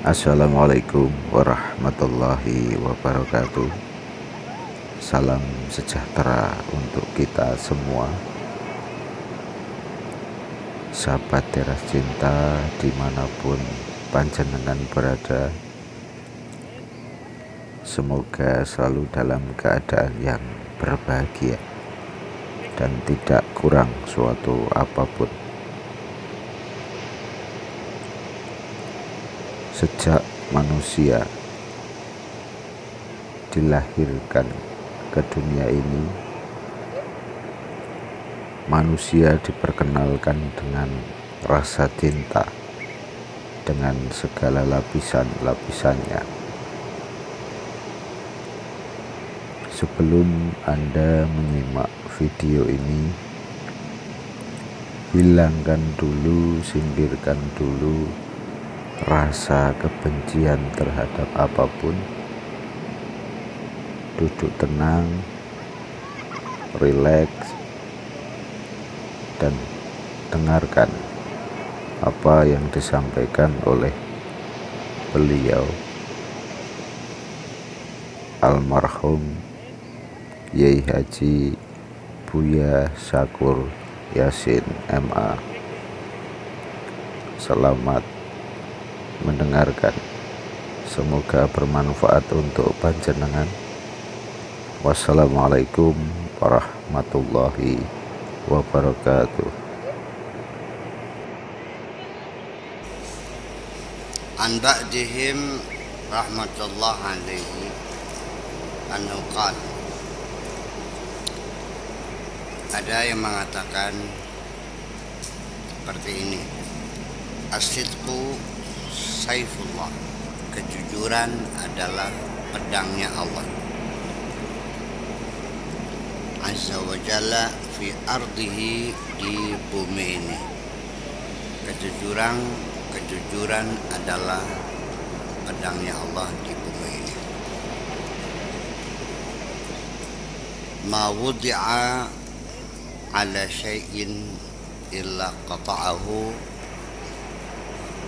Assalamualaikum warahmatullahi wabarakatuh. Salam sejahtera untuk kita semua, sahabat teras cinta dimanapun panjenengan berada. Semoga selalu dalam keadaan yang berbahagia dan tidak kurang suatu apapun. Sejak manusia dilahirkan ke dunia ini, manusia diperkenalkan dengan rasa cinta dengan segala lapisan-lapisannya. Sebelum Anda menyimak video ini, hilangkan dulu, singkirkan dulu rasa kebencian terhadap apapun. Duduk tenang, rileks, dan dengarkan apa yang disampaikan oleh beliau almarhum Yai Haji Buya Syakur Yasin MA. Selamat mendengarkan, semoga bermanfaat untuk panjenengan. Wassalamualaikum warahmatullahi wabarakatuh. An ba'dihim rahmatullah alaihi anhu qala, ada yang mengatakan seperti ini: as-sidqu saifullah, kejujuran adalah pedangnya Allah azza wa jalla fi ardihi, di bumi ini. Kejujuran adalah pedangnya Allah di bumi ini. Ma wudi'a ala syai'in illa qata'ahu,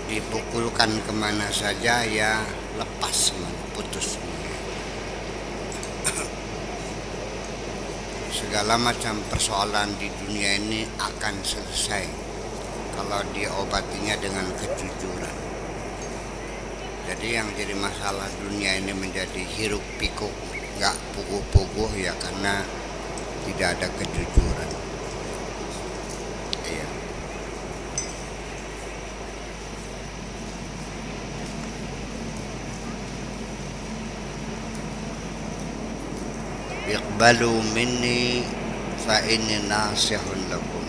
dipukulkan kemana saja ya lepas, putus. Segala macam persoalan di dunia ini akan selesai kalau diobatinya dengan kejujuran. Jadi yang jadi masalah dunia ini menjadi hiruk pikuk, gak puguh-puguh, ya karena tidak ada kejujuran. Iya. Iqbalu minni fa inni nasihun lakum.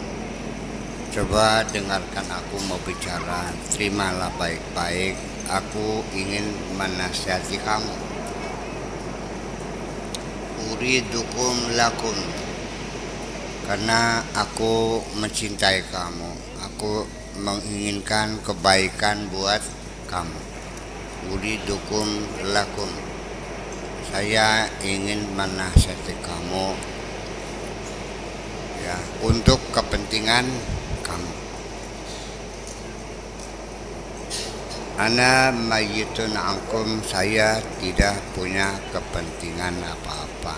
Coba dengarkan aku mau bicara, terimalah baik-baik, aku ingin menasihati kamu. Uridukum lakum, karena aku mencintai kamu, aku menginginkan kebaikan buat kamu. Uridukum lakum, saya ingin menasihati kamu, ya, untuk kepentingan kamu. Ana mayyitun ankum, saya tidak punya kepentingan apa-apa,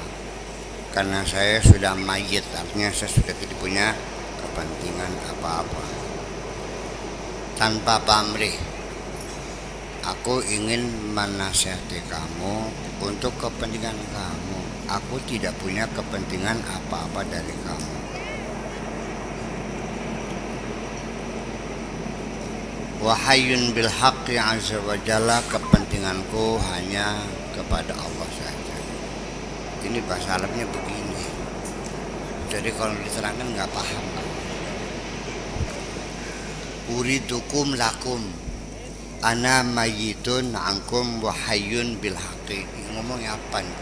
karena saya sudah mayyit, artinya saya sudah tidak punya kepentingan apa-apa. Tanpa pamrih, aku ingin menasihati kamu untuk kepentingan kamu. Aku tidak punya kepentingan apa-apa dari kamu. Wahayyun bil haqqi azza wa jalla, kepentinganku hanya kepada Allah saja. Ini bahasa Arabnya begini. Jadi kalau diterangkan nggak paham. Uridukum lakum, ana mayyitun ankum wahayyun bil haqqi. Ngomongnya apa nih?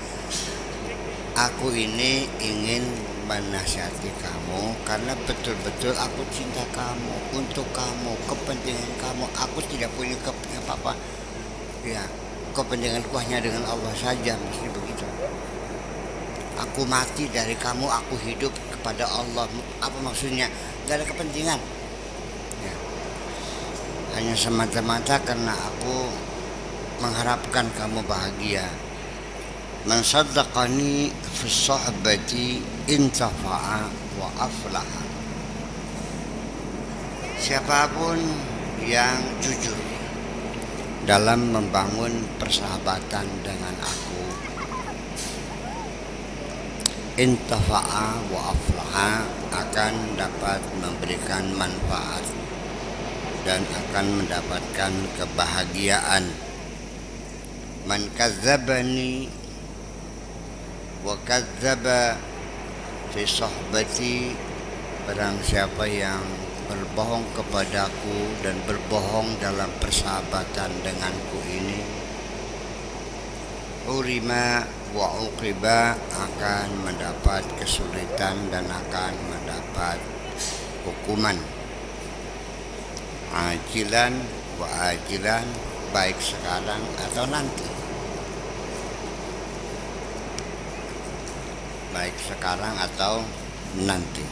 Aku ini ingin menasihati kamu karena betul-betul aku cinta kamu, untuk kamu, kepentingan kamu. Aku tidak punya kepentingan apa-apa. Ya, kepentinganku hanya dengan Allah saja, mesti begitu. Aku mati dari kamu, aku hidup kepada Allah. Apa maksudnya? Gak ada kepentingan. Ya. Hanya semata-mata karena aku mengharapkan kamu bahagia. Man saddaqani fi sohbati intafa'a wa aflaha. Siapapun yang jujur dalam membangun persahabatan dengan aku, intafa'a wa aflaha, akan dapat memberikan manfaat dan akan mendapatkan kebahagiaan. Man kadzabani wa kadzaba fi sohbati, barang siapa yang berbohong kepadaku dan berbohong dalam persahabatan denganku ini, urima wa uqiba, akan mendapat kesulitan dan akan mendapat hukuman. Ajilan wa ajilan, baik sekarang atau nanti. Baik sekarang atau nanti.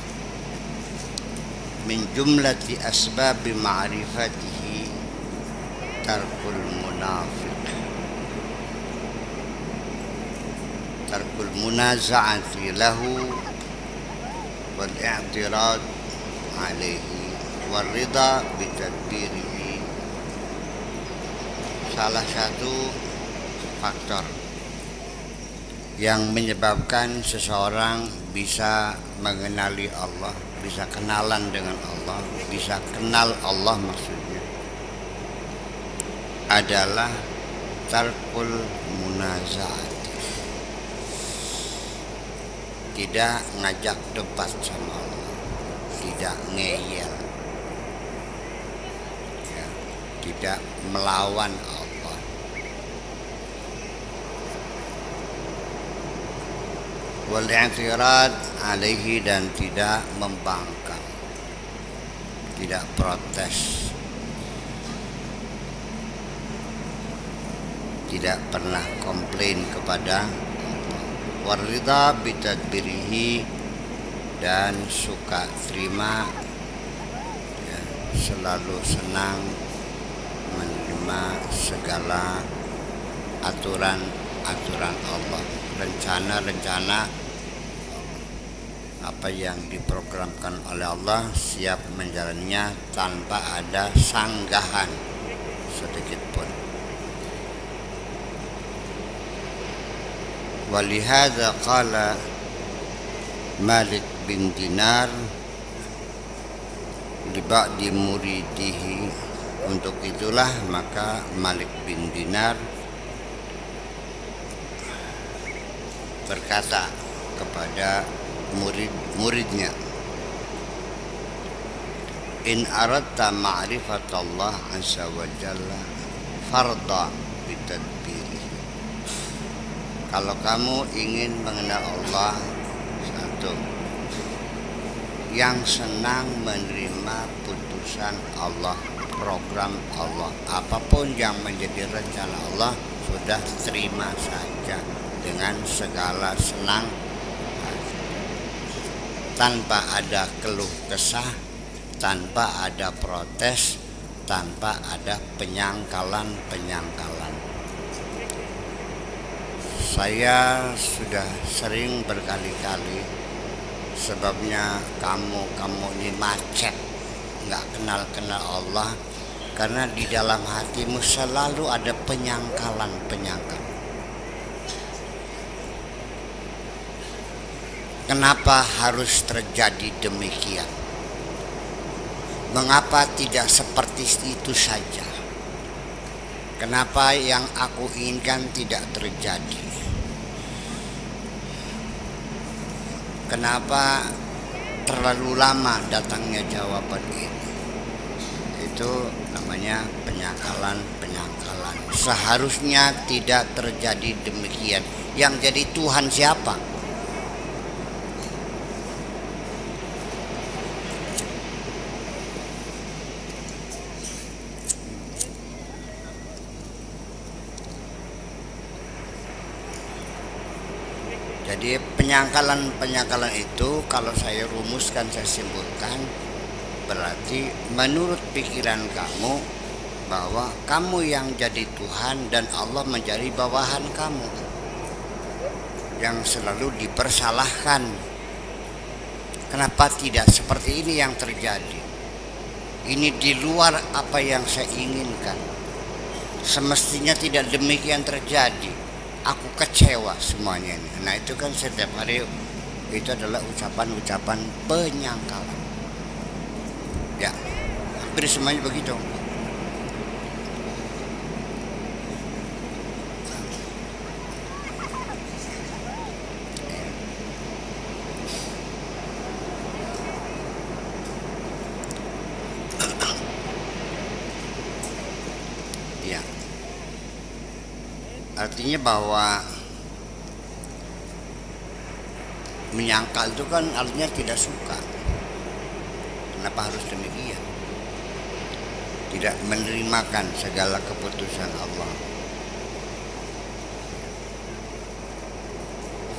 Min jumlati asbabi ma'rifatihi tarkul munafiq, tarkul munaza'ati lahu wal i'tirad alaihi wal ridha bitadbirihi. Salah satu faktor yang menyebabkan seseorang bisa mengenali Allah, bisa kenalan dengan Allah, bisa kenal Allah maksudnya, adalah tarkul munaza'at, tidak ngajak debat sama Allah, tidak ngeyel, ya, tidak melawan Allah. Wal i'tirad alaihi, dan tidak membangkang, tidak protes, tidak pernah komplain kepada Allah. Waridha bitadbirihi, dan suka terima, ya, selalu senang menerima segala aturan-aturan Allah, rencana-rencana apa yang diprogramkan oleh Allah, siap menjalaninya tanpa ada sanggahan sedikit pun. Walihada qala Malik bin Dinar li ba'di muridihi, untuk itulah maka Malik bin Dinar berkata kepada murid-muridnya, in aradta ma'rifatallah azza wa jalla farda bitadbiri. Kalau kamu ingin mengenal Allah, satu, yang senang menerima putusan Allah, program Allah, apapun yang menjadi rencana Allah, sudah terima saja dengan segala senang, tanpa ada keluh kesah, tanpa ada protes, tanpa ada penyangkalan-penyangkalan. Saya sudah sering berkali-kali, sebabnya kamu ini macet, nggak kenal Allah, karena di dalam hatimu selalu ada penyangkalan-penyangkalan. Kenapa harus terjadi demikian? Mengapa tidak seperti itu saja? Kenapa yang aku inginkan tidak terjadi? Kenapa terlalu lama datangnya jawaban ini? Itu namanya penyangkalan-penyangkalan. Seharusnya tidak terjadi demikian. Yang jadi Tuhan siapa? Jadi penyangkalan-penyangkalan itu kalau saya rumuskan, saya simpulkan, berarti menurut pikiran kamu bahwa kamu yang jadi Tuhan dan Allah menjadi bawahan kamu yang selalu dipersalahkan. Kenapa tidak seperti ini yang terjadi? Ini di luar apa yang saya inginkan. Semestinya tidak demikian terjadi. Aku kecewa semuanya ini. Nah itu kan setiap hari itu adalah ucapan-ucapan penyangkalan. Ya, hampir semuanya begitu. Ya, artinya bahwa menyangkal itu kan artinya tidak suka. Kenapa harus demikian? Tidak menerimakan segala keputusan Allah.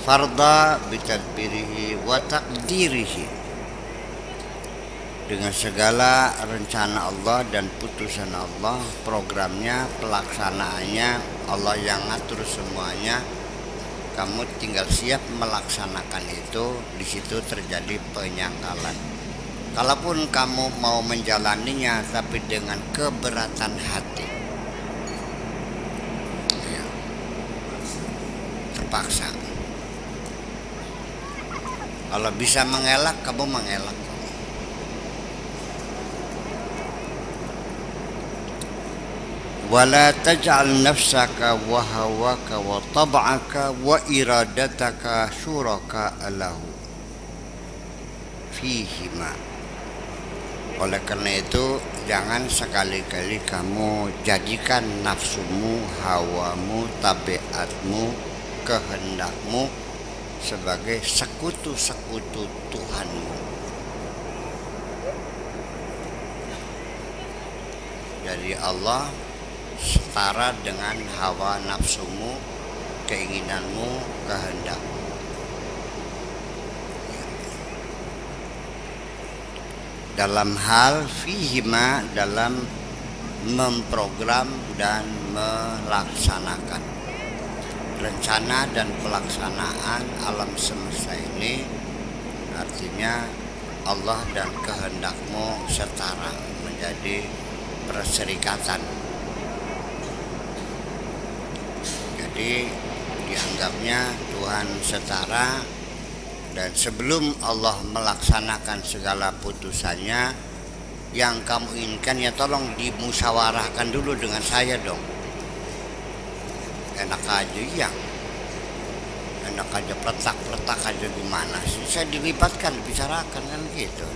Farda bitadbirihi wa taqdirihi, dengan segala rencana Allah dan putusan Allah, programnya, pelaksanaannya, Allah yang ngatur semuanya. Kamu tinggal siap melaksanakan itu. Di situ terjadi penyangkalan. Kalaupun kamu mau menjalaninya tapi dengan keberatan hati, ya, terpaksa. Kalau bisa mengelak, kamu mengelak. Wala taj'al nafsaka wa hawaka wa tab'aka wa iradataka syuraka lahu fihima. Oleh karena itu, jangan sekali-kali kamu jadikan nafsumu, hawamu, tabiatmu, kehendakmu sebagai sekutu-sekutu Tuhanmu. Jadi Allah setara dengan hawa nafsumu, keinginanmu, kehendakmu. Dalam hal fihima, dalam memprogram dan melaksanakan rencana dan pelaksanaan alam semesta ini, artinya Allah dan kehendakmu setara, menjadi perserikatan. Jadi dianggapnya Tuhan setara, dan sebelum Allah melaksanakan segala putusannya yang kamu inginkan, ya tolong dimusyawarahkan dulu dengan saya dong. Enak aja ya, enak aja pletak-pletak aja, gimana sih? Saya dilibatkan, dibicarakan kan gitu.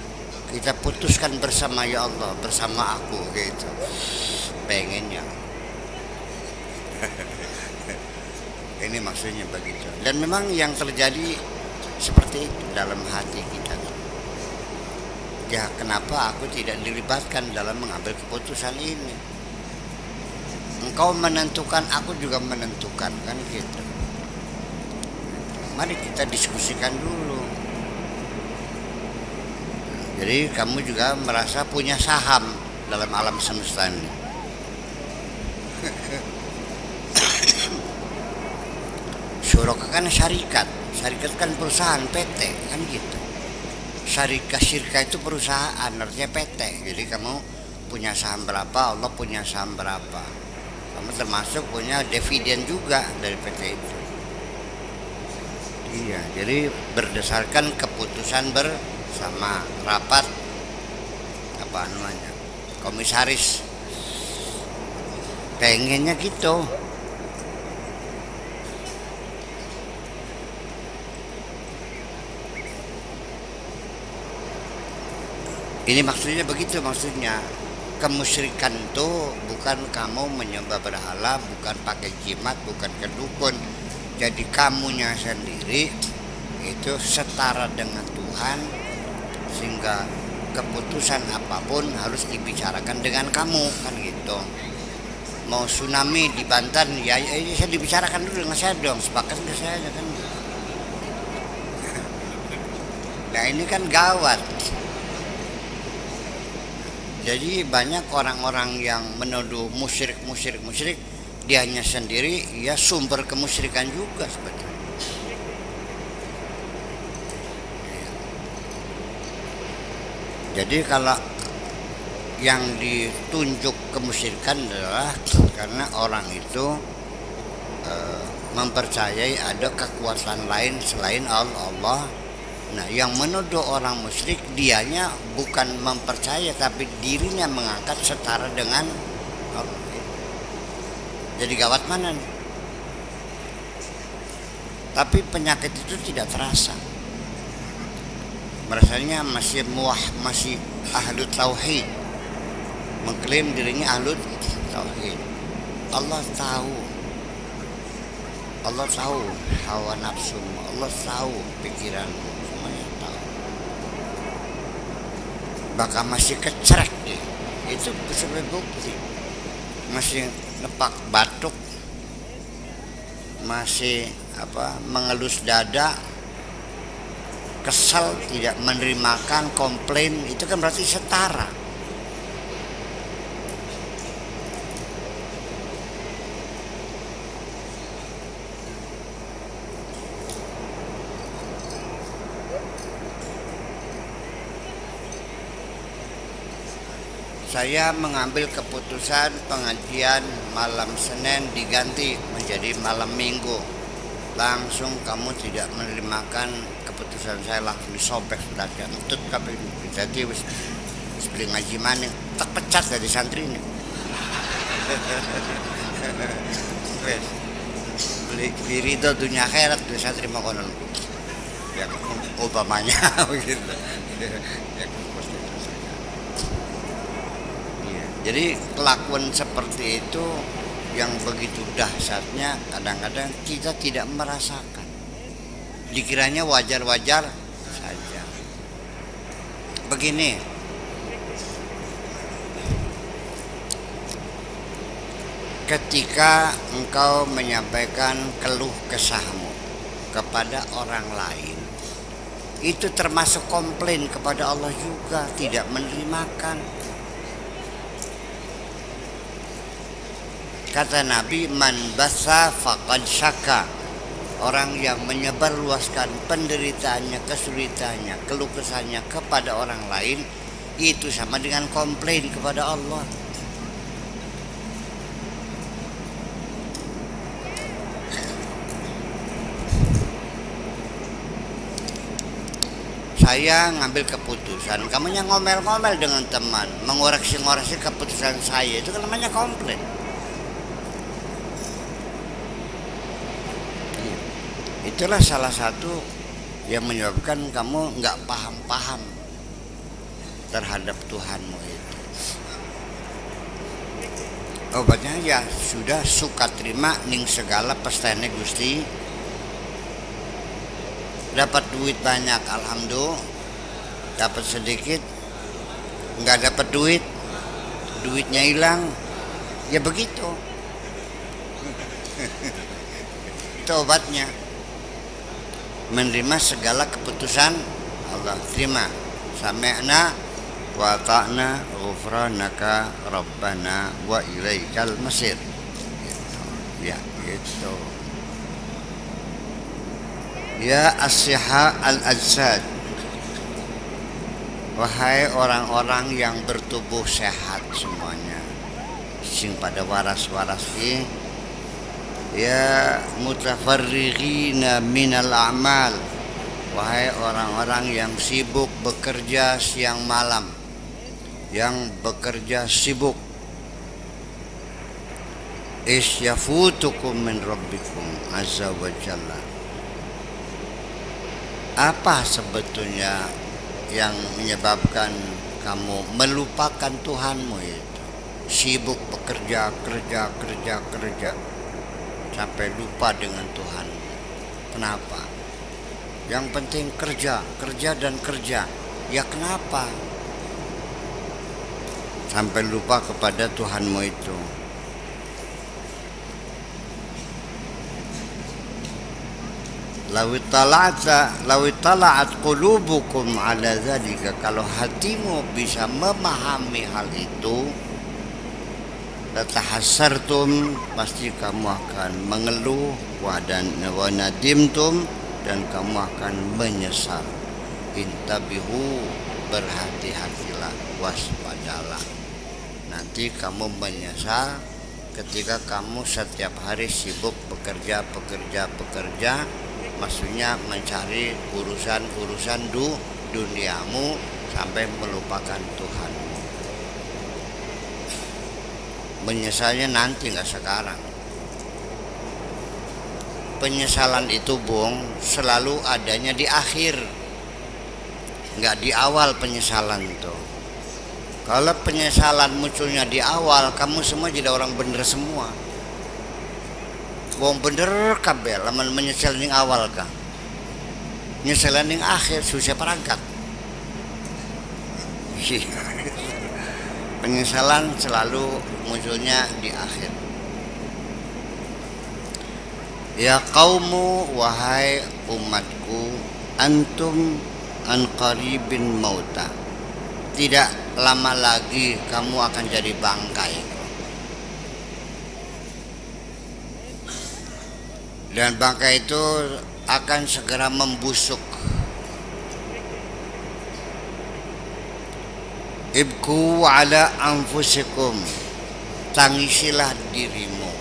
Kita putuskan bersama, ya Allah, bersama aku gitu. Pengennya. Ini maksudnya begitu. Dan memang yang terjadi seperti itu dalam hati kita. Ya, kenapa aku tidak dilibatkan dalam mengambil keputusan ini? Engkau menentukan, aku juga menentukan, kan gitu. Mari kita diskusikan dulu. Jadi kamu juga merasa punya saham dalam alam semesta ini. Syuraka kan syarikat, syarikat kan perusahaan, PT kan gitu. Syirka itu perusahaan, artinya PT. Jadi kamu punya saham berapa, Allah punya saham berapa. Kamu termasuk punya dividen juga dari PT itu. Iya, jadi berdasarkan keputusan bersama, rapat apa namanya, komisaris. Pengennya gitu. Ini maksudnya begitu, maksudnya kemusyrikan itu bukan kamu menyembah berhala, bukan pakai jimat, bukan ke dukun. Jadi kamunya sendiri itu setara dengan Tuhan, sehingga keputusan apapun harus dibicarakan dengan kamu, kan gitu. Mau tsunami di Banten, ya ini saya dibicarakan dulu dengan saya dong, sepakat ke saya kan. Nah ini kan gawat. Jadi banyak orang-orang yang menuduh musyrik, dianya sendiri ya sumber kemusyrikan juga sebetulnya. Jadi kalau yang ditunjuk kemusyrikan adalah karena orang itu mempercayai ada kekuatan lain selain Allah. Nah, yang menuduh orang musyrik dianya bukan mempercaya tapi dirinya mengangkat setara dengan Allah. Jadi gawat mana nih? Tapi penyakit itu tidak terasa. Merasanya masih masih ahlu tauhid, mengklaim dirinya ahlu tauhid. Allah tahu hawa nafsumu, Allah tahu pikiranmu, semuanya tahu. Bahkan masih kecerek dia, itu sebagai bukti. Masih nepak batuk, masih mengelus dada, kesal, tidak menerimakan, komplain, itu kan berarti setara. Saya mengambil keputusan pengajian malam Senin diganti menjadi malam Minggu. Langsung kamu tidak menerimakan keputusan saya, langsung disobek sudah kentut kabeh. Jadi beli ngaji mana terpecat dari santri ini. beli ridho dunia akhirat dari santri makonon. Ya umpamanya begitu. Jadi kelakuan seperti itu yang begitu dahsyatnya kadang-kadang kita tidak merasakan. Dikiranya wajar-wajar saja. Begini, ketika engkau menyampaikan keluh kesahmu kepada orang lain, itu termasuk komplain kepada Allah juga, tidak menerimakan. Kata Nabi, man basa faqad syaka. Orang yang menyebarluaskan penderitaannya, kesulitannya, keluh kesahnya kepada orang lain, itu sama dengan komplain kepada Allah. Saya ngambil keputusan, kamunya ngomel-ngomel dengan teman, mengoreksi-ngoreksi keputusan saya, itu kan namanya komplain. Itulah salah satu yang menyebabkan kamu nggak paham-paham terhadap Tuhanmu itu. Obatnya ya sudah suka terima ning segala pestane Gusti. Dapat duit banyak, alhamdulillah. Dapat sedikit, nggak dapat duit, duitnya hilang, ya begitu. Itu obatnya. Menerima segala keputusan Allah, terima. Sami'na wa ta'na ghufranaka rabbana wa ilaikal masir. Ya, gitu. Ya as-siha al-ajsad. Wahai orang-orang yang bertubuh sehat semuanya, sing pada waras-waras ini, ya mutafarrighina minal a'mal. Wahai orang-orang yang sibuk bekerja siang malam, yang bekerja sibuk, isyafutukum min rabbikum azza wa jalla. Apa sebetulnya yang menyebabkan kamu melupakan Tuhanmu itu? Sibuk bekerja, kerja sampai lupa dengan Tuhan. Kenapa? Yang penting kerja dan kerja. Ya kenapa? Sampai lupa kepada Tuhanmu itu. law tala'at qulubukum ala dzalika, kalau hatimu bisa memahami hal itu, latahassartum, pasti kamu akan mengeluh, wa nadimtum, dan kamu akan menyesal. Intabihu, berhati-hatilah, waspadalah. Nanti kamu menyesal ketika kamu setiap hari sibuk bekerja, maksudnya mencari urusan duniamu sampai melupakan Tuhanmu. Menyesalnya nanti, nggak sekarang. Penyesalan itu, Bung, selalu adanya di akhir, nggak di awal penyesalan itu. Kalau penyesalan munculnya di awal, kamu semua jadi orang bener semua. Wong bener kabeh lamun menyesal ning awal kah. Nyesalan ning akhir susah perangkat. Penyesalan selalu munculnya di akhir. Ya qaumu, wahai umatku, antum an qaribin mauta. Tidak lama lagi kamu akan jadi bangkai. Dan bangkai itu akan segera membusuk. Ibku ala anfusikum, tangisilah dirimu,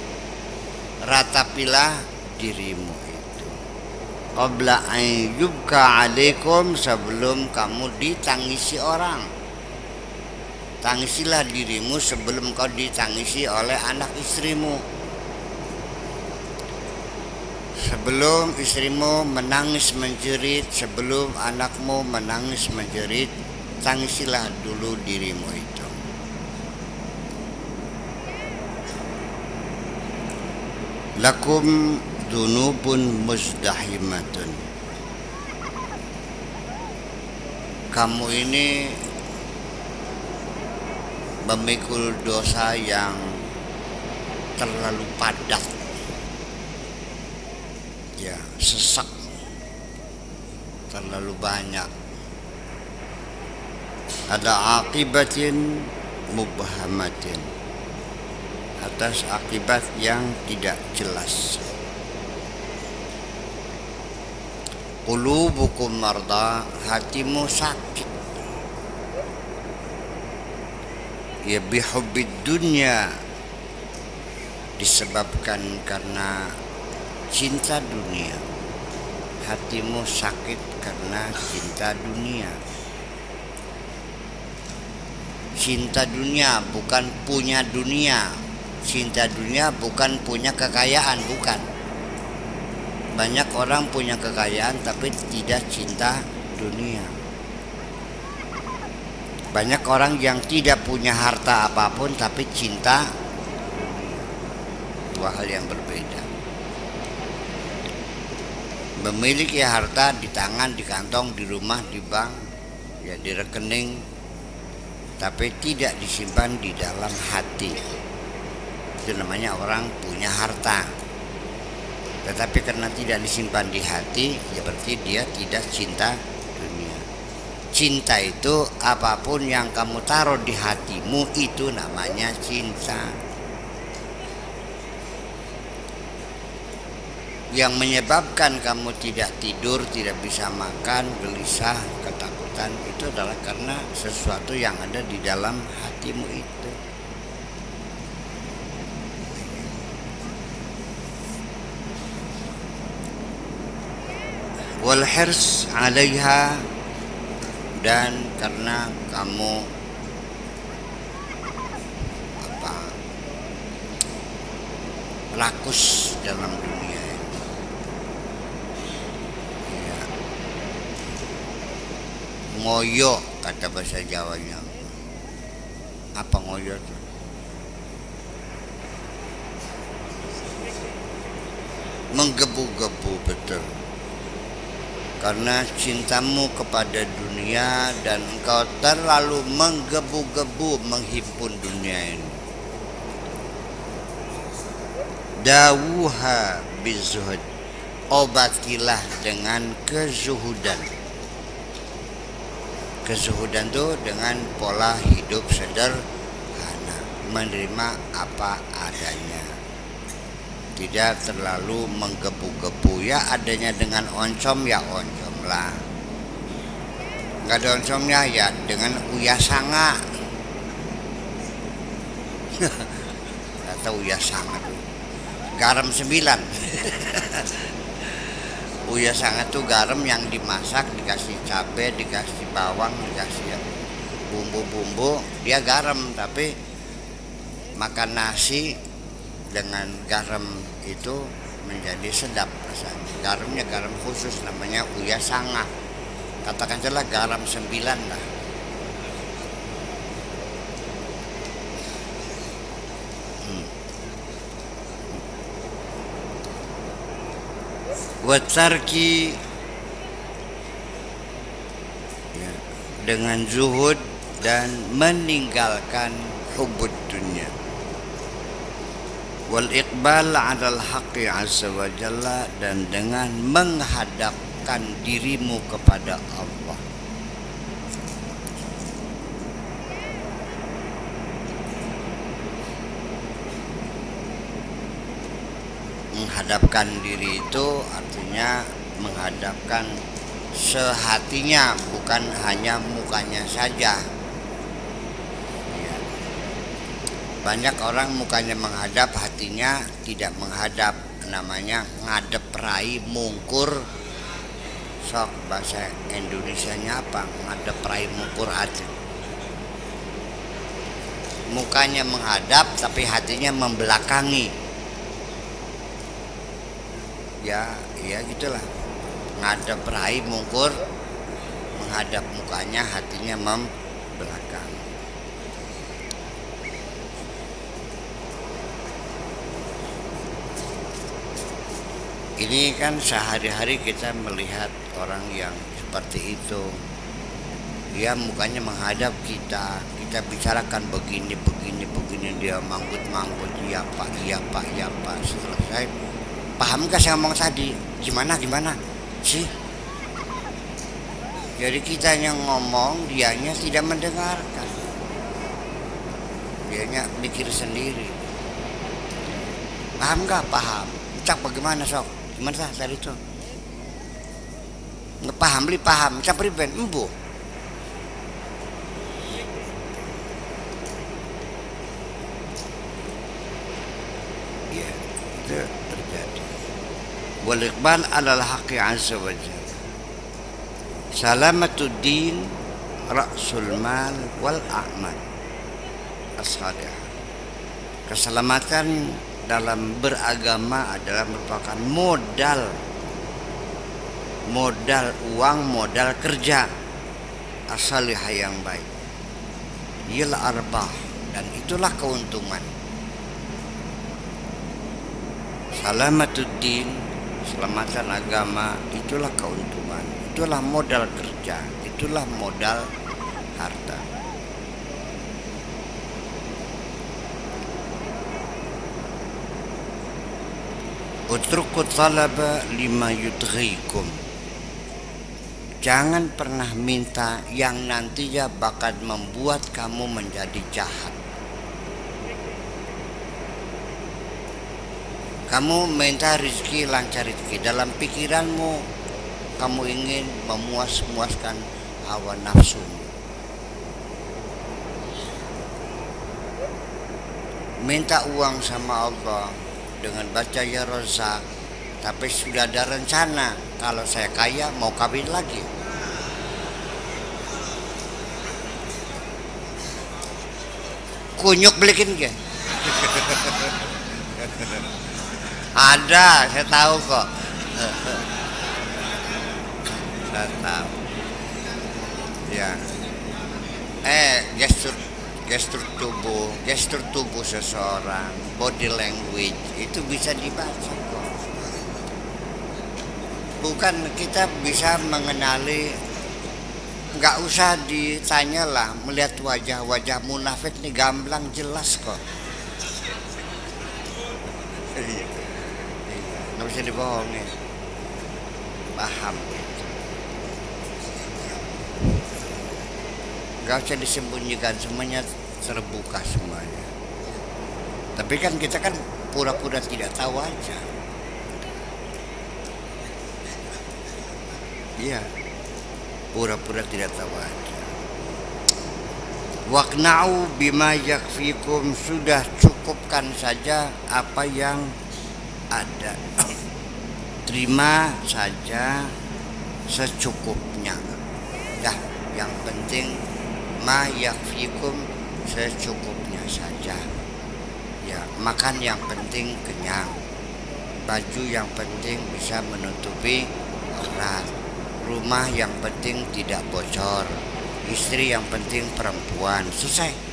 ratapilah dirimu itu. Qabla an yubka alaikum, sebelum kamu ditangisi orang. Tangisilah dirimu sebelum kau ditangisi oleh anak istrimu. Sebelum istrimu menangis menjerit, sebelum anakmu menangis menjerit, tangisilah dulu dirimu itu. Lakum dunubun muzdahimatun. Kamu ini memikul dosa yang terlalu padat, ya, sesak, terlalu banyak. Ada akibatin mubhamatin, atas akibat yang tidak jelas. Qulubukum marda, hatimu sakit. Ya bihubbid dunya, disebabkan karena cinta dunia. Hatimu sakit karena cinta dunia. Cinta dunia bukan punya dunia. Cinta dunia bukan punya kekayaan, bukan. Banyak orang punya kekayaan tapi tidak cinta dunia. Banyak orang yang tidak punya harta apapun tapi cinta dunia. Dua hal yang berbeda. Memiliki harta di tangan, di kantong, di rumah, di bank, ya di rekening, tapi tidak disimpan di dalam hati. Itu namanya orang punya harta. Tetapi karena tidak disimpan di hati, ya berarti dia tidak cinta dunia. Cinta itu apapun yang kamu taruh di hatimu, itu namanya cinta. Yang menyebabkan kamu tidak tidur, tidak bisa makan, gelisah, ketakutan, itu adalah karena sesuatu yang ada di dalam hatimu itu. Wal hirs 'alaiha, dan karena kamu rakus dalam dunia ini. Ya. Ngoyo kata bahasa Jawanya. Apa ngoyo itu? Menggebu-gebu, betul. Karena cintamu kepada dunia dan engkau terlalu menggebu-gebu menghimpun dunia ini. Dawuha bizuhud, obatilah dengan kezuhudan. Kezuhudan itu dengan pola hidup sederhana, menerima apa adanya, tidak terlalu menggebu-gebu. Ya adanya dengan oncom ya oncom lah, nggak ada oncomnya ya dengan uyasanga. Atau uyasanga tuh garam 9. Uyasanga tuh garam yang dimasak, dikasih cabai, dikasih bawang, dikasih bumbu-bumbu, dia garam. Tapi makan nasi dengan garam itu menjadi sedap rasanya. Garamnya garam khusus namanya uyasanga. Katakan saja garam 9 lah. Watarki, ya, dengan zuhud dan meninggalkan hubud dunia. Wal iqbal 'alal haqqi 'azza wa jalla, dan dengan menghadapkan dirimu kepada Allah. Menghadapkan diri itu artinya menghadapkan sehatinya, bukan hanya mukanya saja. Ya. Banyak orang mukanya menghadap, hatinya tidak menghadap. Namanya ngadep rai mungkur. Sok bahasa Indonesianya apa? Ngadep rai mungkur hati. Mukanya menghadap tapi hatinya membelakangi. Ya gitulah, ngadep rai mungkur, menghadap mukanya, hatinya membelakang. Ini kan sehari-hari kita melihat orang yang seperti itu. Dia mukanya menghadap kita, kita bicarakan begini, dia manggut-manggut, iya pak. Selesai, paham gak saya ngomong tadi? Gimana sih? Jadi kita yang ngomong, dianya tidak mendengarkan, dianya mikir sendiri. Paham gak? Paham. Cak bagaimana sok? Gimana sah tadi itu? Nggak paham, beli paham. Cak priben, embu. Ya, itu terjadi. Wal iqbal 'alal haqqi 'azza wa jalla. Salamatuddin ra'sul mal wal a'mal as-salihah. Keselamatan dalam beragama adalah merupakan modal uang, modal kerja as-salihah yang baik. Ialah arbah, dan itulah keuntungan. Salamatuddin, keselamatan agama, itulah keuntungan, itulah modal kerja, itulah modal harta. Utruku talaba lima yudghikum. Jangan pernah minta yang nantinya bakal membuat kamu menjadi jahat. Kamu minta rezeki, lancar rezeki. Dalam pikiranmu kamu ingin memuaskan hawa nafsu. Minta uang sama Allah dengan baca ya Razak, tapi sudah ada rencana, kalau saya kaya mau kawin lagi. Kunyuk belikin ke? Ada, saya tahu kok. Saya tahu. Ya. Gestur tubuh seseorang, body language itu bisa dibaca kok. Bukan kita bisa mengenali, nggak usah ditanya lah, melihat wajah munafik nih gamblang jelas kok. Nggak bisa dibohongin. paham. Gak usah disembunyikan, semuanya terbuka semuanya. Tapi kan kita kan pura-pura tidak tahu aja. Iya, pura-pura tidak tahu aja. Waqna'u bima yakfikum, sudah cukupkan saja apa yang ada. Terima saja secukupnya. Ya, yang penting ma yakfikum, secukupnya saja. Ya, makan yang penting kenyang. Baju yang penting bisa menutupi aurat. Rumah yang penting tidak bocor. Istri yang penting perempuan. Selesai.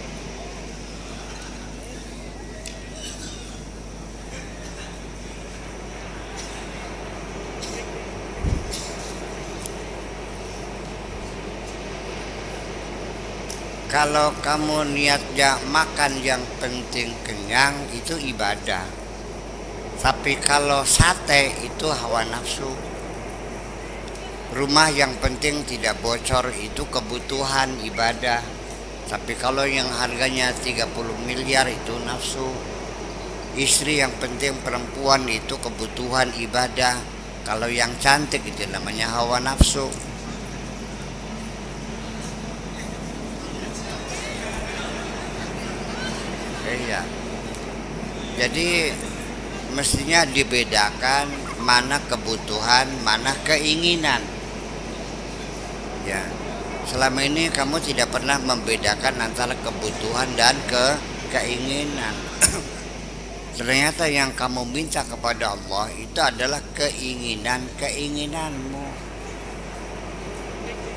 Kalau kamu niatnya makan yang penting kenyang, itu ibadah. Tapi kalau sate itu hawa nafsu. Rumah yang penting tidak bocor itu kebutuhan ibadah. Tapi kalau yang harganya 30 miliar itu nafsu. Istri yang penting perempuan itu kebutuhan ibadah. Kalau yang cantik itu namanya hawa nafsu. Iya. Jadi mestinya dibedakan mana kebutuhan, mana keinginan. Ya. Selama ini kamu tidak pernah membedakan antara kebutuhan dan keinginan. Ternyata yang kamu minta kepada Allah itu adalah keinginanmu.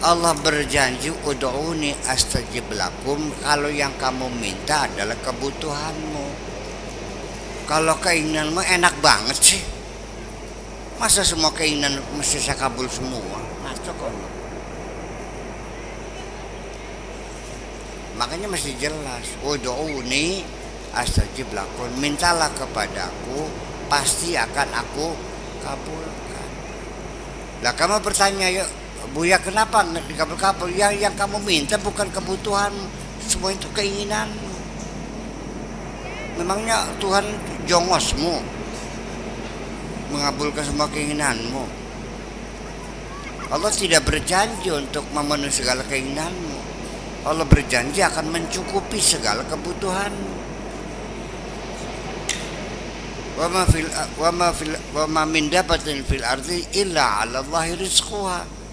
Allah berjanji ud'uni astajib lakum, kalau yang kamu minta adalah kebutuhanmu. Kalau keinginanmu enak banget sih. Masa semua keinginan mesti saya kabul semua? Masuk kok. Makanya mesti jelas, ud'uni astajib lakum, mintalah kepadaku, pasti akan aku kabulkan. Lah kamu bertanya, yuk Buya, kenapa nggak dikabul-kabul? Yang kamu minta bukan kebutuhan, semua itu keinginanmu. Memangnya Tuhan jongosmu mengabulkan semua keinginanmu? Allah tidak berjanji untuk memenuhi segala keinginanmu. Allah berjanji akan mencukupi segala kebutuhanmu. Wa ma min dabatin fil ardi illa 'ala Allahi rizquha.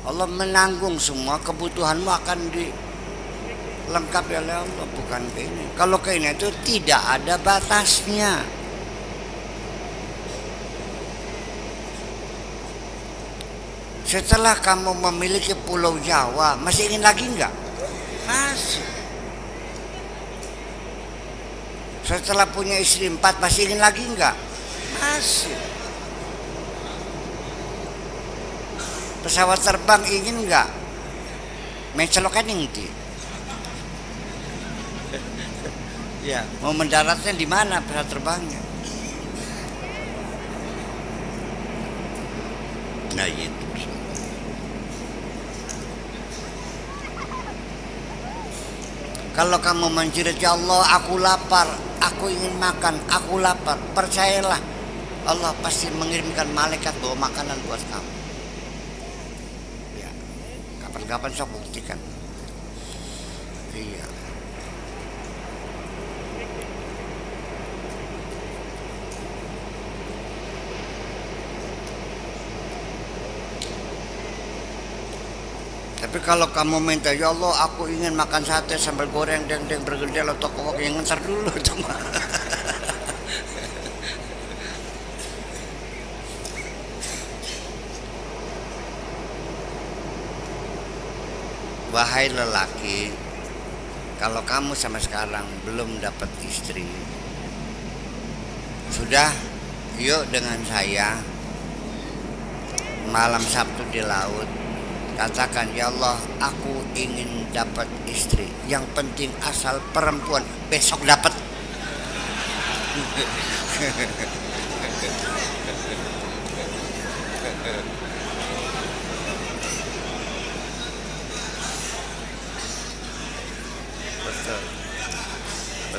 Allah menanggung semua kebutuhanmu akan dilengkapi oleh Allah, bukan keinginan. Kalau keinginan itu tidak ada batasnya. Setelah kamu memiliki Pulau Jawa, masih ingin lagi enggak? Masih. Setelah punya istri 4, masih ingin lagi enggak? Masih. Pesawat terbang ingin enggak? Mencelokan ingti. Ya, mau mendaratnya di mana pesawat terbangnya? Nah itu. Kalau kamu menjerit, ya Allah, aku lapar, aku ingin makan, aku lapar, percayalah, Allah pasti mengirimkan malaikat bawa makanan buat kamu. Kapan saya buktikan. Iya. Tapi kalau kamu minta, ya Allah, aku ingin makan sate sambal goreng deng bergedel atau kok yang ntar dulu cuma. Wahai lelaki, kalau kamu sama sekarang belum dapat istri, sudah, yuk dengan saya malam Sabtu di laut, katakan, ya Allah, aku ingin dapat istri, yang penting asal perempuan, besok dapat.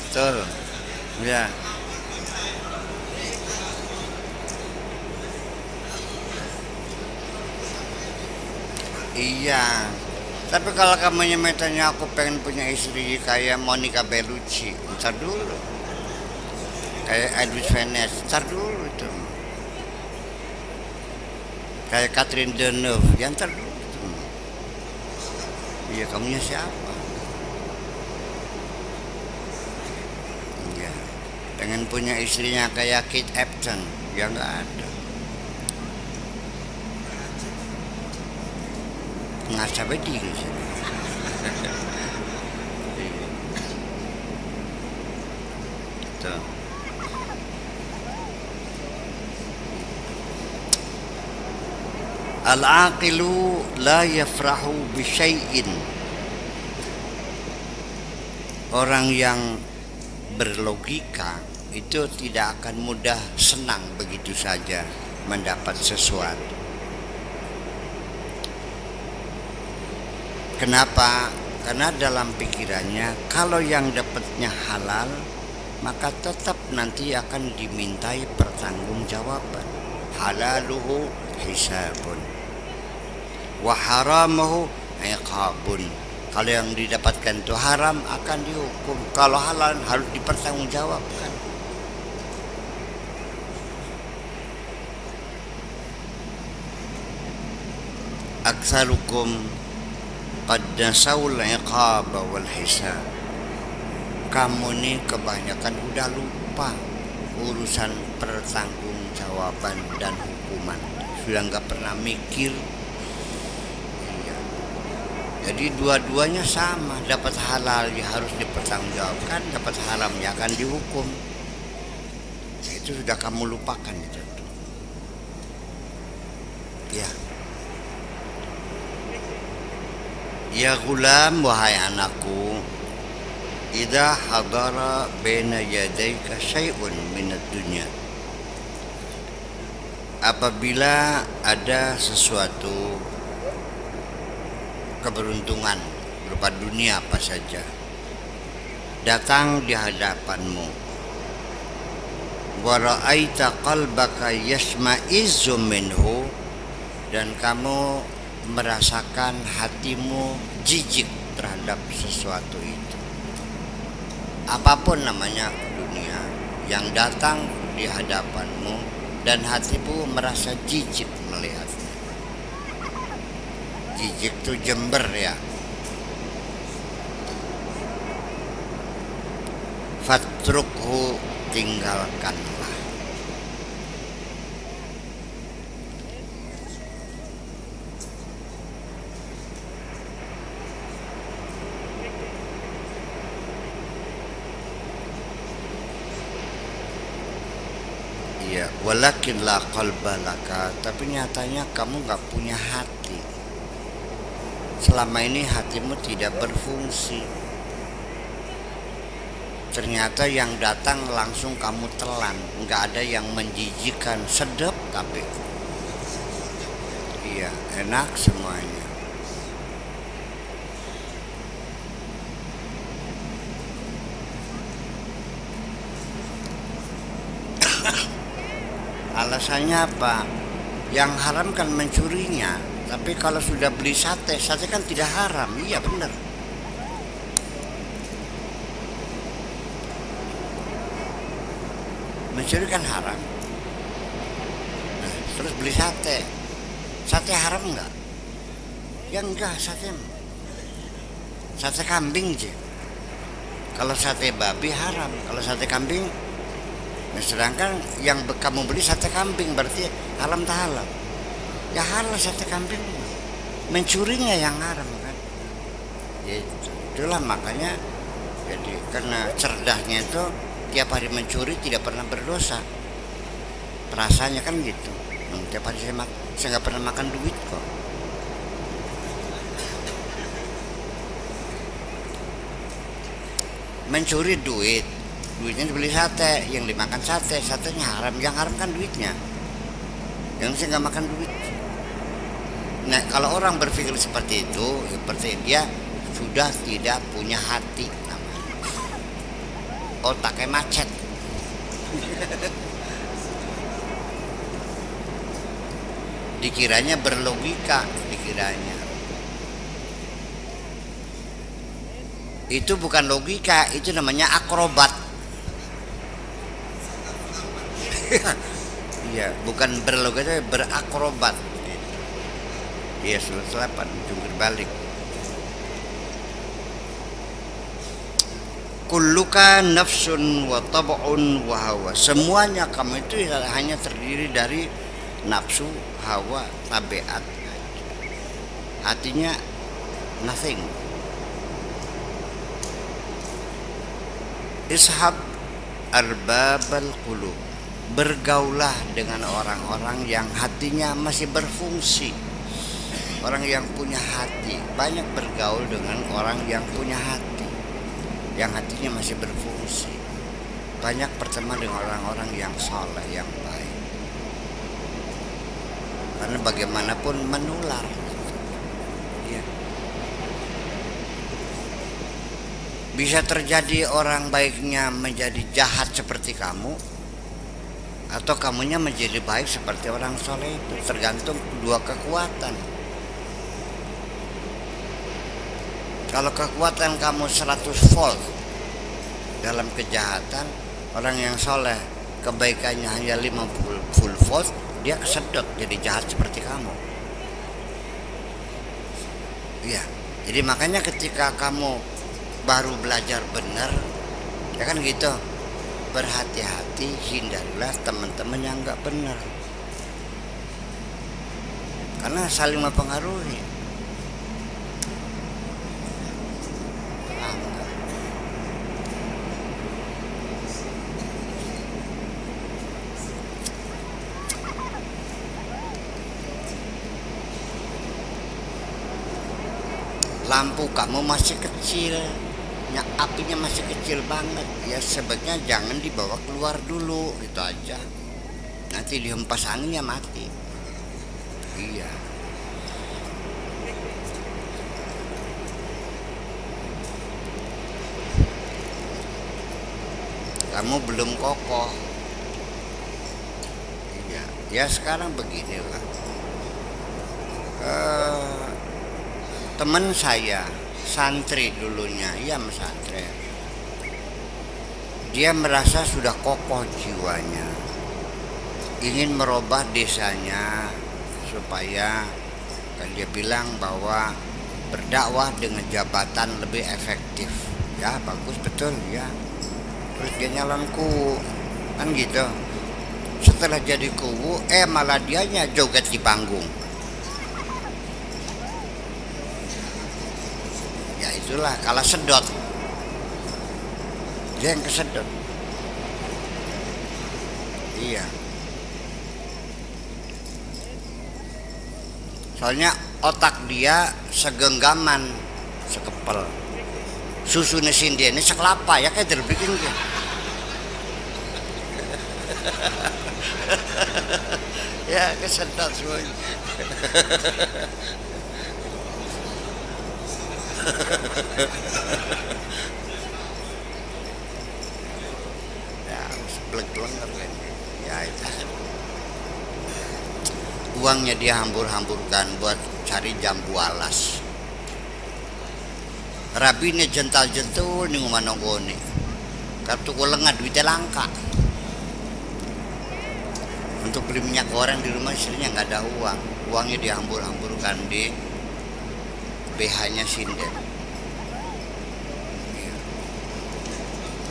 betul. Ya. Iya. Tapi kalau kamu nyemetanya aku pengen punya istri kayak Monica Bellucci, ntar dulu. Kayak Edwin Venice, ntar dulu itu. Kayak Catherine Deneuve, ya ntar dulu itu. Iya, kamunya siapa? Iya. Pengen punya istrinya kayak Kate Upton, ya nggak ada. Ngasa bedi gitu. Tuh. Al-aqilu la yafrahu bi syai'in. Orang yang berlogika itu tidak akan mudah senang begitu saja mendapat sesuatu. Kenapa? Karena dalam pikirannya kalau yang dapatnya halal maka tetap nanti akan dimintai pertanggungjawaban. Halaluhu hisabun wa haramahu iqabun. Kalau yang didapatkan itu haram akan dihukum, kalau halal harus dipertanggungjawabkan. Aktsarukum qad nasawul iqaba wal hisab. Kamu nih kebanyakan udah lupa urusan pertanggungjawaban dan hukuman, sudah nggak pernah mikir. Iya. Jadi dua-duanya sama, dapat halal ya harus dipertanggungjawabkan, dapat haram ya akan dihukum. Itu sudah kamu lupakan itu. Ya. Ya gulam, wahai anakku, idza hadara baina yadayka syai'un minad dunya. Apabila ada sesuatu keberuntungan berupa dunia apa saja datang di hadapanmu, wa ra'aita qalbaka yasma'izzu minhu, dan kamu merasakan hatimu jijik terhadap sesuatu itu, apapun namanya dunia yang datang di hadapanmu dan hatimu merasa jijik melihatnya. Jijik itu jember ya. Fatrukhu, tinggalkanlah. Ya, walakin la qalba laka, tapi nyatanya kamu nggak punya hati. Selama ini hatimu tidak berfungsi. Ternyata yang datang langsung kamu telan, nggak ada yang menjijikan, sedap tapi iya enak semuanya. Alasannya apa? Yang haram kan mencurinya. Tapi kalau sudah beli sate, sate kan tidak haram. Iya benar. Mencuri kan haram. Nah, terus beli sate. Sate haram enggak? Ya enggak, sate kambing sih. Kalau sate babi haram, kalau sate kambing. Nah, sedangkan yang kamu beli sate kambing berarti haram tak halal? Ya halal sate kambing, mencurinya yang haram kan. Itulah makanya jadi karena cerdasnya itu tiap hari mencuri tidak pernah berdosa. Perasaannya kan gitu. Tiap hari saya nggak pernah makan duit kok. Mencuri duitnya dibeli sate, yang dimakan satenya haram, yang haram kan duitnya, yang saya nggak makan duit. Nah kalau orang berpikir seperti itu, seperti dia sudah tidak punya hati namanya. otaknya macet. Dikiranya berlogika, dikiranya. Itu bukan logika, itu namanya akrobat. Iya, bukan berlogika, berakrobat. Iya, surat 8 jungkir balik. Kulluka nafsun wa tab'un wa hawa. Semuanya kamu itu hanya terdiri dari nafsu, hawa, tabiat. Artinya nothing. Ishab arbabal qulub. Bergaulah dengan orang-orang yang hatinya masih berfungsi. Orang yang punya hati. Banyak bergaul dengan orang yang punya hati, yang hatinya masih berfungsi. Banyak berteman dengan orang-orang yang soleh, yang baik. Karena bagaimanapun menular. Ya. Bisa terjadi orang baiknya menjadi jahat seperti kamu, atau kamunya menjadi baik seperti orang soleh. Itu tergantung dua kekuatan. Kalau kekuatan kamu 100 volt dalam kejahatan, orang yang soleh kebaikannya hanya 50 volt, dia kesedot jadi jahat seperti kamu. Iya. Jadi makanya ketika kamu baru belajar benar, ya kan gitu, berhati-hati, hindarilah teman-teman yang nggak benar, karena saling mempengaruhi. Lampu kamu masih kecil, apinya masih kecil banget, ya sebaiknya jangan dibawa keluar dulu, gitu aja. Nanti dihempas anginnya mati. Iya. Kamu belum kokoh. Iya. Ya sekarang beginilah. Teman saya santri dulunya, ia pesantren. Dia merasa sudah kokoh jiwanya, ingin merubah desanya supaya, kan dia bilang bahwa berdakwah dengan jabatan lebih efektif. Ya bagus, betul ya. Terus dia nyalon kuwu, kan gitu. Setelah jadi kuwu, malah dianya joget di panggung. Ya itulah, kalah sedot. Dia yang kesedot. Iya. Soalnya otak dia segenggaman, sekepel. Susunya Cindy ini sekelapa, ya kayak terbikin gitu. Ya kesedot semuanya. Ya seblek-blenger kan. Ya itu. Uangnya dia hambur-hamburkan buat cari jambu alas. Rabinya jental-jentul nih ngumanonggone. Kartu kulengan duitnya langka. Untuk beli minyak goreng di rumah istrinya nggak ada uang. Uangnya dihambur-hamburkan di BH-nya sinden.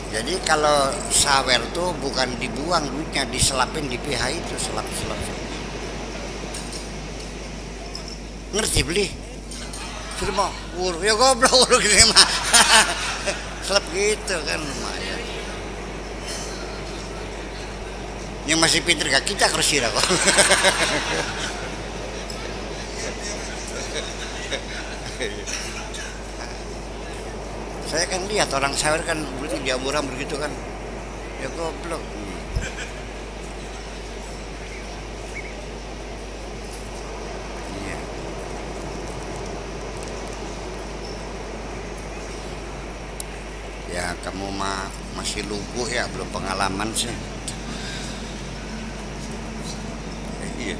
Jadi kalau sawer tuh bukan dibuang duitnya, diselapin di BH itu, selap-selap. Ngerti beli? Sudah mau uruk, ya goblok uruk gini mah. Selap gitu kan lumayan. Yang masih pinter gak kita kersira kok. Saya kan lihat orang sawer kan begitu diamburan begitu kan, ya goblok. Iya. Ya kamu masih lugu ya, belum pengalaman sih. Iya.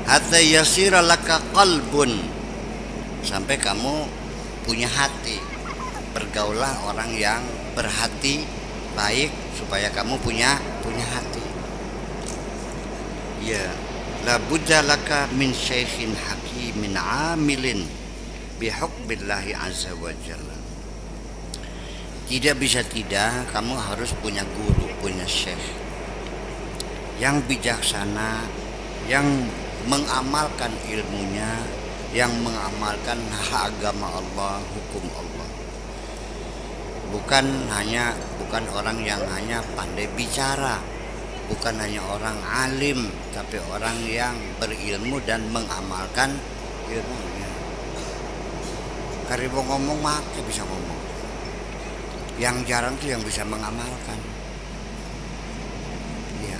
Hatta yasira laka qalbun, sampai kamu punya hati. Bergaulah orang yang berhati baik supaya kamu punya hati. Ya, la budda laka min syaikhin hakimin amilin bihukbillahi azza wa jalla. Tidak bisa tidak, kamu harus punya guru, punya syekh yang bijaksana, yang mengamalkan ilmunya, yang mengamalkan agama Allah, hukum Allah. Bukan orang yang hanya pandai bicara, bukan hanya orang alim, tapi orang yang berilmu dan mengamalkan ilmunya. Karibu ngomong maka bisa ngomong. Yang jarang tuh yang bisa mengamalkan. Iya.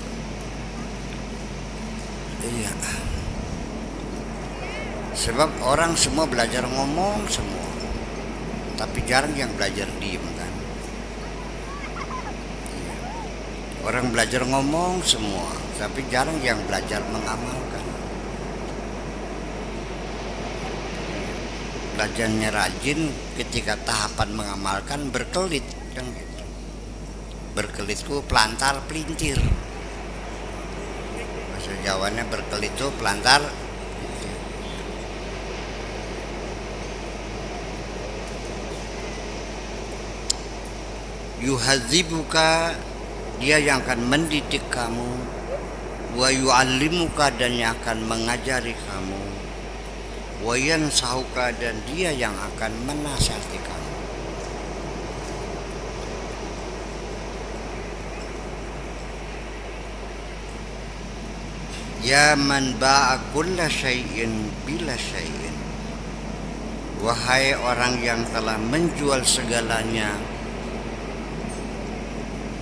Iya. Sebab orang semua belajar ngomong semua, tapi jarang yang belajar diem kan. Iya. Orang belajar ngomong semua, tapi jarang yang belajar mengamalkan. Belajarnya rajin, ketika tahapan mengamalkan berkelit kan gitu. Berkelitku pelantar pelintir. Bahasa Jawanya berkelit itu pelantar. Yuhadzibuka, dia yang akan mendidik kamu, wa yu'allimuka, dan yang akan mengajari kamu, wa yansahuka, dan dia yang akan menasihati kamu. Ya man ba'a kulla syai'in bila syai'in, wahai orang yang telah menjual segalanya,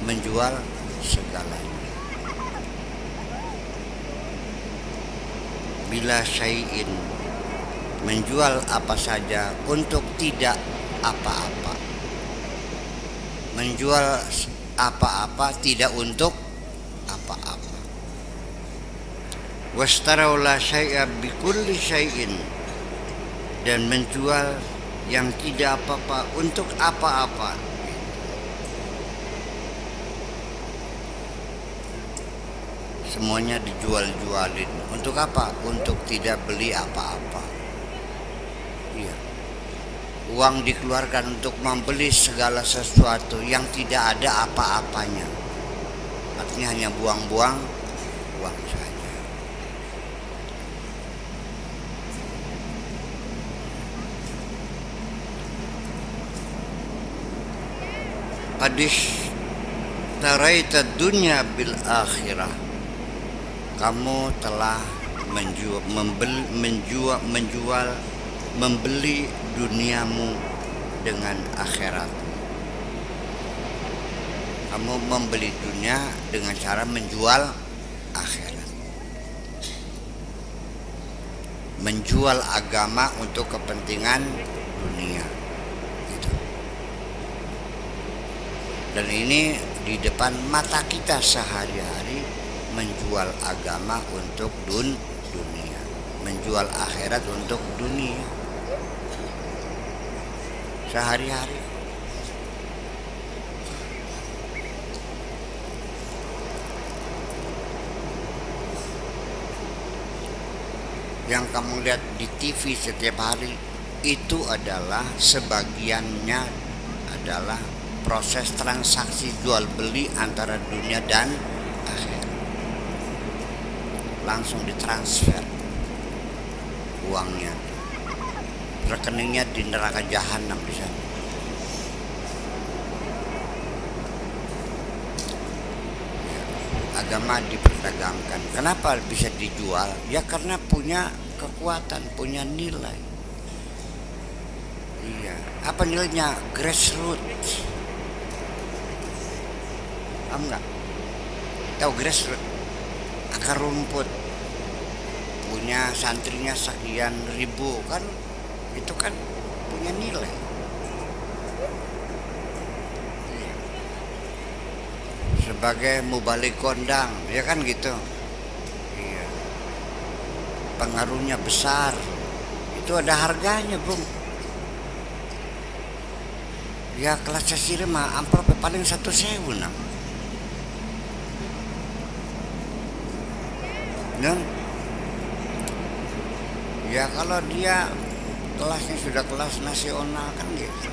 menjual segalanya, bila syai'in, menjual apa saja untuk tidak apa-apa, menjual apa-apa tidak untuk apa-apa. Wastarau la syai'a bikulli syai'in, dan menjual yang tidak apa-apa untuk apa-apa. Semuanya dijual-jualin. Untuk apa? Untuk tidak beli apa-apa. Iya. Uang dikeluarkan untuk membeli segala sesuatu yang tidak ada apa-apanya. Artinya hanya buang-buang uang saja. Qadish taraita dunya bil akhirah, kamu telah membeli duniamu dengan akhirat. Kamu membeli dunia dengan cara menjual akhirat, menjual agama untuk kepentingan dunia. Gitu. Dan ini di depan mata kita sehari-hari, menjual agama untuk dunia, menjual akhirat untuk dunia sehari-hari. Yang kamu lihat di TV setiap hari itu adalah sebagiannya adalah proses transaksi jual beli antara dunia dan akhirat. Langsung ditransfer uangnya, rekeningnya di neraka jahanam di sana. Agama diperdagangkan. Kenapa bisa dijual? Ya karena punya kekuatan, punya nilai. Iya. Apa nilainya? Grassroots. Paham nggak? Tahu grassroots? Akar rumput. Punya santrinya sekian ribu kan? Itu kan punya nilai. sebagai mubalik kondang, ya kan gitu. Iya. Pengaruhnya besar, itu ada harganya, Bung. Ya kelas sesir mah amplop paling 1.000 nah. Dan ya kalau dia kelasnya sudah kelas nasional kan gitu,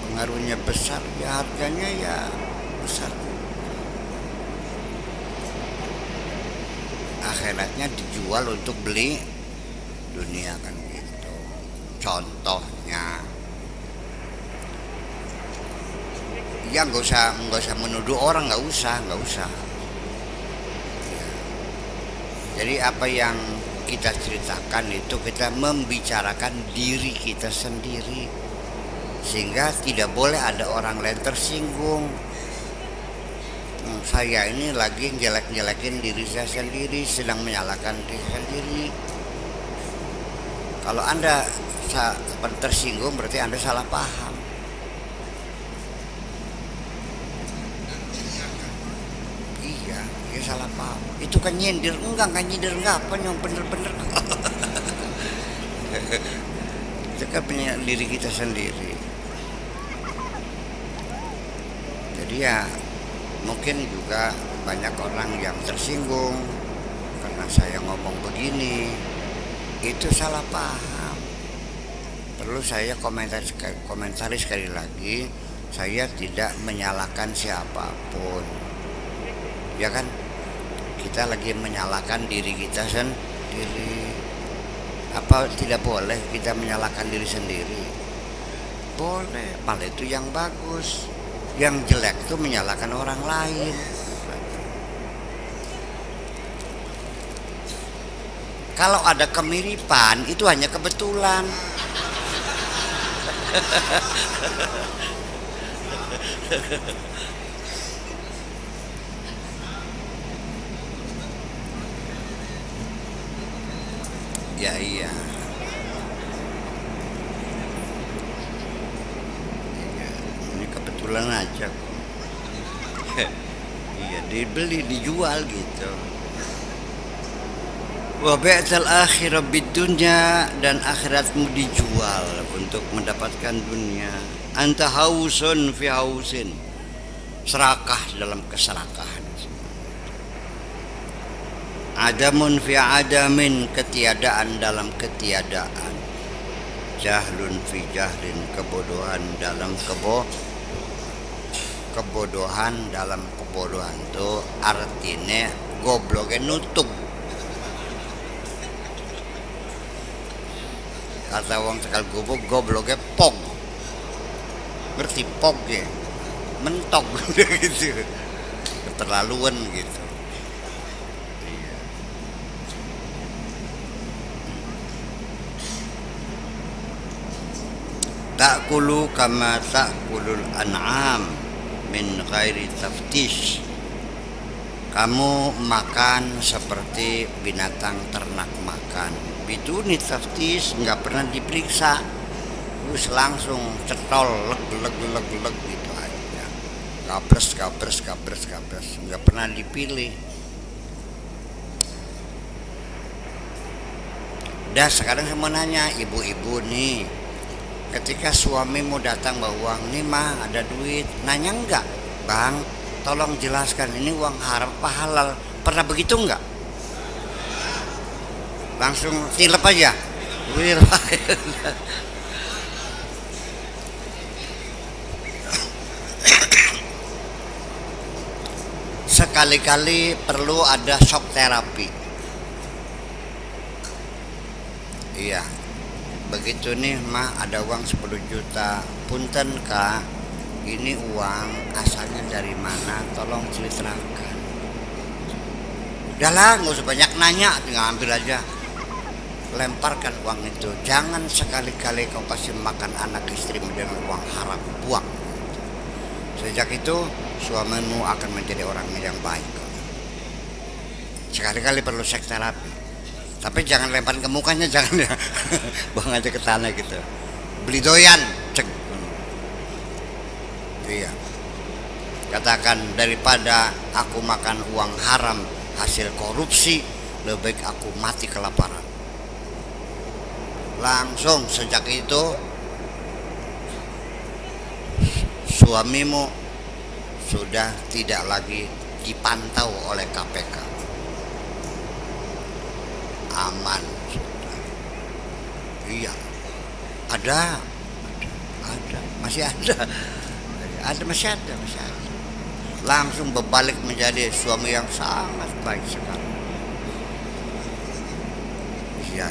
pengaruhnya besar, ya harganya ya besar. Akhiratnya dijual untuk beli dunia kan gitu. Contohnya, ya nggak usah menuduh orang, nggak usah. Ya. Jadi apa yang kita ceritakan itu kita membicarakan diri kita sendiri, sehingga tidak boleh ada orang lain tersinggung. Saya ini lagi jelek-jelekin diri saya sendiri, sedang menyalahkan diri sendiri. Kalau Anda tersinggung berarti Anda salah paham. Iya, salah paham. Itu kan nyindir, enggak apa yang bener-bener. Itu kan punya diri kita sendiri. Jadi ya mungkin juga banyak orang yang tersinggung karena saya ngomong begini. Itu salah paham. Perlu saya komentari sekali lagi, saya tidak menyalahkan siapapun. Ya kan? Kita lagi menyalahkan diri kita sendiri. Apa tidak boleh kita menyalahkan diri sendiri? Boleh, malah itu yang bagus. Yang jelek itu menyalahkan orang lain. Kalau ada kemiripan itu hanya kebetulan. Ya iya. Ini kebetulan aja. Iya, dibeli, dijual gitu. Wa bi'tal akhirah bidunya, dan akhiratmu dijual untuk mendapatkan dunia. Anta hausun fi hausin, serakah dalam keserakahan. Adamun fi adamin, ketiadaan dalam ketiadaan. Jahlun fi jahlin, kebodohan dalam kebodohan dalam kebodohan. Itu artinya gobloknya nutup. Kata orang Tegal gobloknya pog. Ngerti pog ya? Mentok gitu. Keterlaluan gitu. Ta'kulu kama ta'kulul an'am min ghairi taftish. Kamu makan seperti binatang ternak makan, biduni taftish, nggak pernah diperiksa, terus langsung cetol leg gitu aja, gabres, nggak pernah dipilih. Dah sekarang saya mau nanya ibu-ibu nih, ketika suamimu datang bawa uang, nih mah ada duit, nanya enggak, bang tolong jelaskan ini uang haram apa halal, pernah begitu enggak? Langsung tilep aja. Sekali-kali perlu ada shock terapi. Iya, begitu nih mah ada uang 10 juta, punten kak, ini uang asalnya dari mana, tolong ceritakan. Udahlah, nggak usah banyak nanya, tinggal ambil aja, lemparkan uang itu. Jangan sekali-kali kau kasih makan anak istrimu dengan uang haram, buang. Sejak itu suamimu akan menjadi orang yang baik. Sekali-kali perlu seks terapi, tapi jangan lempar ke mukanya, jangan ya. Buang aja ke tanah gitu. Beli doyan, cek. Iya. Katakan, daripada aku makan uang haram hasil korupsi, lebih baik aku mati kelaparan. Langsung sejak itu suamimu sudah tidak lagi dipantau oleh KPK. Aman. Iya. Ada. Masih ada. Masih ada. Langsung berbalik menjadi suami yang sangat baik sekali. Iya.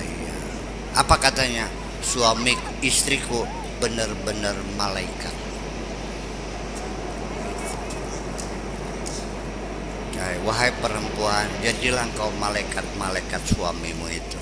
Apa katanya? Suami istriku benar-benar malaikat. Wahai perempuan, jadilah kau malaikat-malaikat suamimu itu.